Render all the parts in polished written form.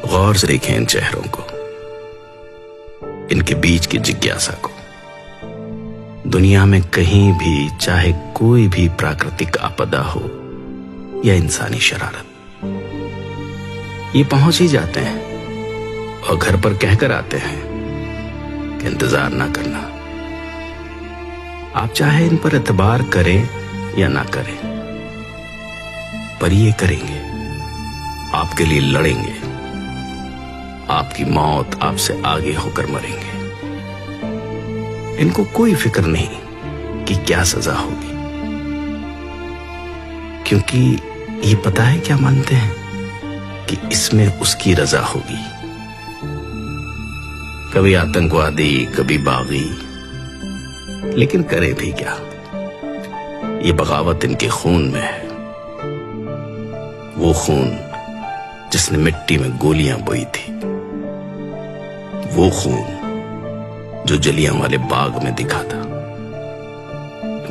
गौर से देखें इन चेहरों को, इनके बीच की जिज्ञासा को। दुनिया में कहीं भी, चाहे कोई भी प्राकृतिक आपदा हो या इंसानी शरारत, ये पहुंच ही जाते हैं और घर पर कहकर आते हैं कि इंतजार ना करना। आप चाहे इन पर एतबार करें या ना करें, पर ये करेंगे, आपके लिए लड़ेंगे, आपकी मौत आपसे आगे होकर मरेंगे। इनको कोई फिक्र नहीं कि क्या सजा होगी, क्योंकि ये पता है क्या मानते हैं कि इसमें उसकी रजा होगी। कभी आतंकवादी, कभी बागी, लेकिन करे भी क्या, ये बगावत इनके खून में है। वो खून जिसने मिट्टी में गोलियां बोई थी, वो खून जो जलियांवाले बाग में दिखा था,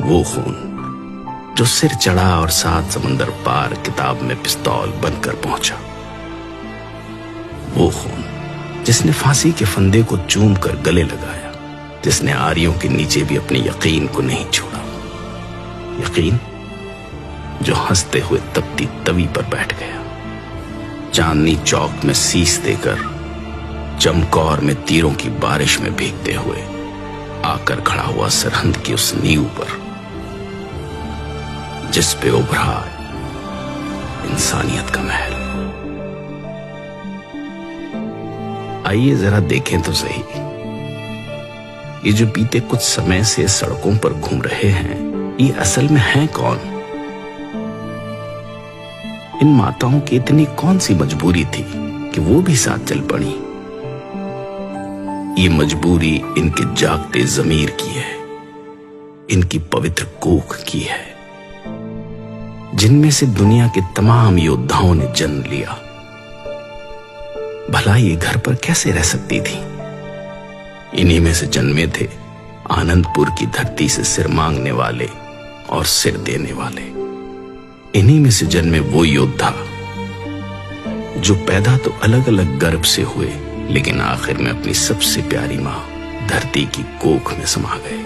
वो खून जो सिर चढ़ा और 7 समंदर पार किताब में पिस्तौल बनकर पहुंचा, वो खून जिसने फांसी के फंदे को चूम कर गले लगाया, जिसने आरियों के नीचे भी अपने यकीन को नहीं छोड़ा। यकीन जो हंसते हुए तपती तवी पर बैठ गया, चांदनी चौक में शीश देकर चमकौर में तीरों की बारिश में भीगते हुए आकर खड़ा हुआ सरहंद की उस नींव पर, जिस पे उभरा इंसानियत का महल। आइए जरा देखें तो सही, ये जो बीते कुछ समय से सड़कों पर घूम रहे हैं, ये असल में हैं कौन? इन माताओं की इतनी कौन सी मजबूरी थी कि वो भी साथ चल पड़ी? ये मजबूरी इनके जागते ज़मीर की है, इनकी पवित्र कोख की है, जिनमें से दुनिया के तमाम योद्धाओं ने जन्म लिया। भला ये घर पर कैसे रह सकती थी? इन्हीं में से जन्मे थे आनंदपुर की धरती से सिर मांगने वाले और सिर देने वाले। इन्हीं में से जन्मे वो योद्धा जो पैदा तो अलग अलग गर्भ से हुए, लेकिन आखिर में अपनी सबसे प्यारी मां धरती की कोख में समा गए।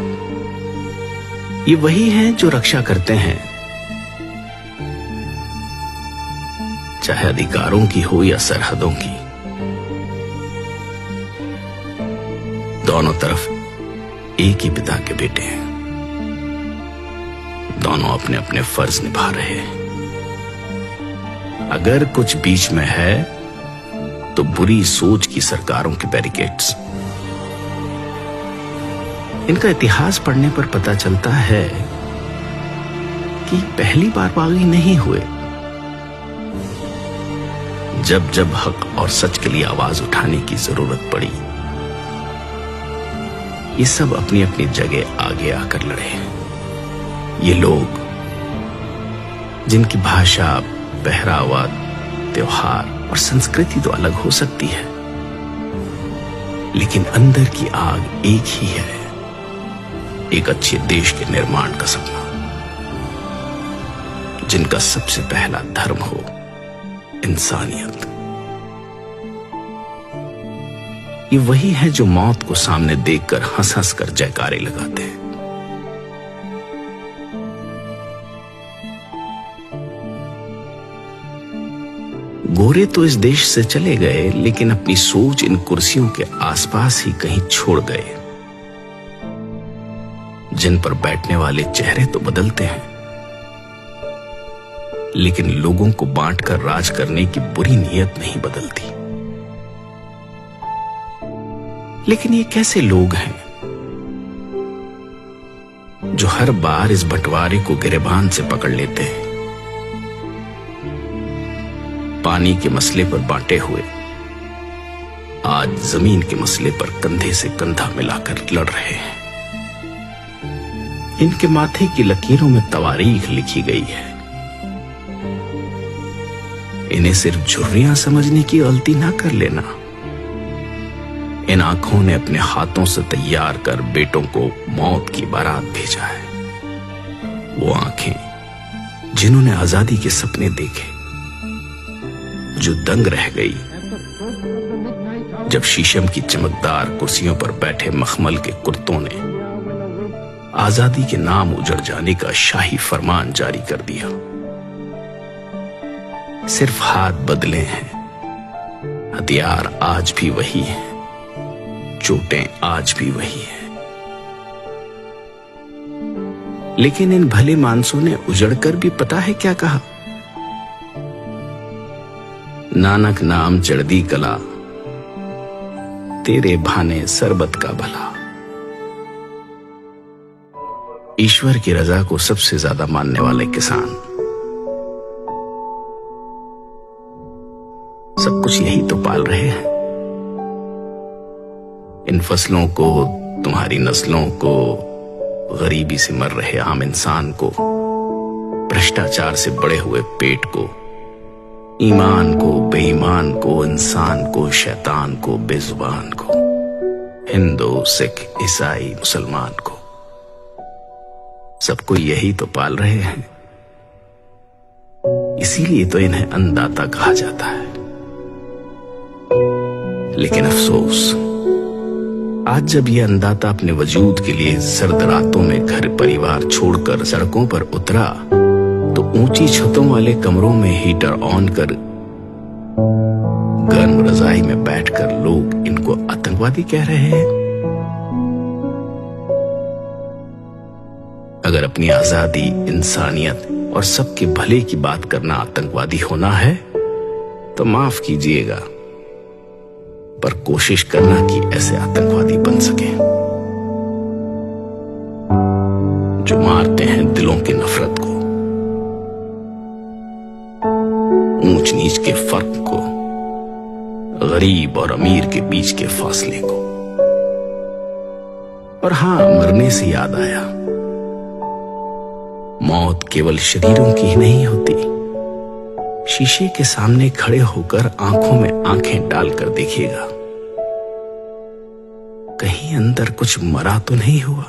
ये वही हैं जो रक्षा करते हैं, चाहे अधिकारों की हो या सरहदों की। दोनों तरफ एक ही पिता के बेटे हैं, दोनों अपने अपने फर्ज निभा रहे हैं। अगर कुछ बीच में है तो बुरी सोच की सरकारों के बैरिकेड्स। इनका इतिहास पढ़ने पर पता चलता है कि पहली बार बागी नहीं हुए। जब जब हक और सच के लिए आवाज उठाने की जरूरत पड़ी, ये सब अपनी अपनी जगह आगे आकर लड़े हैं। ये लोग जिनकी भाषा, पहरावा, त्योहार और संस्कृति तो अलग हो सकती है, लेकिन अंदर की आग एक ही है, एक अच्छे देश के निर्माण का सपना, जिनका सबसे पहला धर्म हो इंसानियत। ये वही है जो मौत को सामने देखकर हंस हंस कर जयकारे लगाते हैं। गोरे तो इस देश से चले गए, लेकिन अपनी सोच इन कुर्सियों के आसपास ही कहीं छोड़ गए। जिन पर बैठने वाले चेहरे तो बदलते हैं, लेकिन लोगों को बांटकर राज करने की बुरी नीयत नहीं बदलती। लेकिन ये कैसे लोग हैं जो हर बार इस बंटवारे को गिरेबान से पकड़ लेते हैं? पानी के मसले पर बांटे हुए आज जमीन के मसले पर कंधे से कंधा मिलाकर लड़ रहे हैं। इनके माथे की लकीरों में तवारीख लिखी गई है। इन्हें सिर्फ झुर्रियां समझने की गलती ना कर लेना। इन आंखों ने अपने हाथों से तैयार कर बेटों को मौत की बारात भेजा है। वो आंखें जिन्होंने आजादी के सपने देखे, जो दंग रह गई जब शीशम की चमकदार कुर्सियों पर बैठे मखमल के कुर्तों ने आजादी के नाम उजड़ जाने का शाही फरमान जारी कर दिया। सिर्फ हाथ बदले हैं, हथियार आज भी वही है, चोटें आज भी वही है। लेकिन इन भले मानसों ने उजड़कर भी पता है क्या कहा? नानक नाम चढ़दी कला, तेरे भाने सरबत का भला। ईश्वर की रजा को सबसे ज्यादा मानने वाले किसान सब कुछ यही तो पाल रहे हैं। इन फसलों को, तुम्हारी नस्लों को, गरीबी से मर रहे आम इंसान को, भ्रष्टाचार से बढ़े हुए पेट को, ईमान को, बेईमान को, इंसान को, शैतान को, बेजुबान को, हिंदू, सिख, ईसाई, मुसलमान को, सबको यही तो पाल रहे हैं। इसीलिए तो इन्हें अन्नदाता कहा जाता है। लेकिन अफसोस, आज जब यह अन्नदाता अपने वजूद के लिए सर्द रातों में घर परिवार छोड़कर सड़कों पर उतरा, तो ऊंची छतों वाले कमरों में हीटर ऑन कर गर्म रजाई में बैठकर लोग इनको आतंकवादी कह रहे हैं। अगर अपनी आजादी, इंसानियत और सबके भले की बात करना आतंकवादी होना है तो माफ कीजिएगा, पर कोशिश करना कि ऐसे आतंकवादी बन सके जो मारते हैं दिलों की नफरत को, ऊंच नीच के फर्क को, गरीब और अमीर के बीच के फासले को। और हां, मरने से याद आया, मौत केवल शरीरों की ही नहीं होती। शीशे के सामने खड़े होकर आंखों में आंखें डालकर देखिएगा, कहीं अंदर कुछ मरा तो नहीं हुआ।